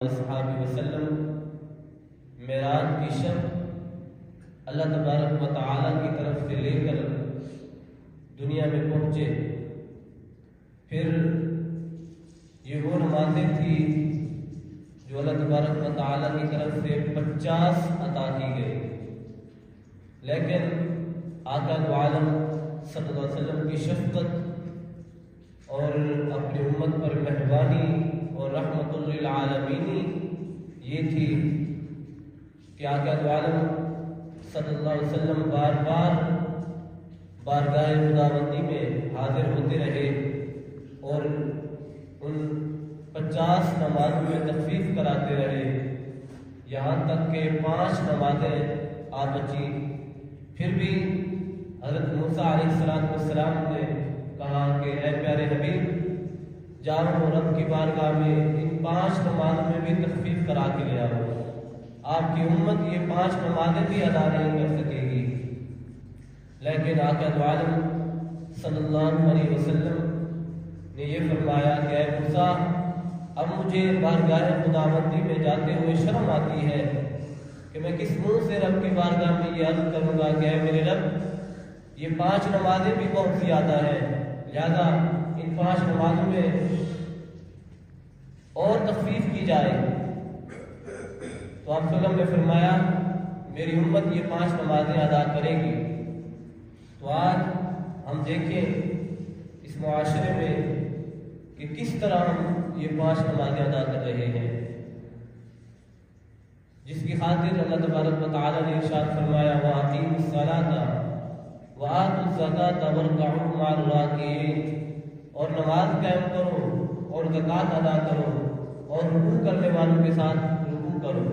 صحابہ وسلم معراج کی شب اللہ تبارک و تعالیٰ کی طرف سے لے کر دنیا میں پہنچے۔ پھر یہ وہ نمازیں تھی جو اللہ تبارک و تعالیٰ کی طرف سے 50 عطا کی گئی، لیکن آقا دو عالم صلی اللہ علیہ وسلم کی شفقت اور اپنی امت پر مہربانی اور رحمت للعالمین یہ تھی کہ آقا دو عالم صلی اللہ علیہ وسلم بار بار بارگاہ خداوندی میں حاضر ہوتے رہے اور ان 50 نمازوں میں تخفیف کراتے رہے، یہاں تک کہ 5 نمازیں آ بچی۔ پھر بھی حضرت موسیٰ علیہ السلام نے کہا کہ اے پیارے حبیب، جاؤ رب کی بارگاہ میں ان 5 نمازوں میں بھی تخفیف کرا کے لے آؤ۔ آپ کی امت یہ 5 نمازیں بھی ادا نہیں کر سکے گی، لیکن آقا دو عالم صلی اللہ علیہ وسلم نے یہ فرمایا کہ اے موسیٰ، اب مجھے بارگاہ خداوندی میں جاتے ہوئے شرم آتی ہے کہ میں کس منہ سے رب کی بارگاہ میں یہ عرض کروں گا کہ اے میرے رب، یہ 5 نمازیں بھی بہت زیادہ ہیں، لہذا ان 5 نمازوں میں اور تخفیف کی جائے۔ تو آپ صلی اللہ علیہ وسلم نے فرمایا میری امت یہ 5 نمازیں ادا کرے گی۔ تو آج ہم دیکھیں اس معاشرے میں کہ کس طرح ہم یہ 5 نمازیں ادا کر رہے ہیں، جس کی خاطر اللہ تبارک و تعالیٰ نے ارشاد فرمایا وَأَقِیمُوا الصَّلَاةَ وَآتُوا الزَّکَاةَ وَارْکَعُوا مَعَ الرَّاکِعِینَ، اور نماز قائم کرو اور زکوٰۃ ادا کرو اور رکوع کرنے والوں کے ساتھ رکوع کرو۔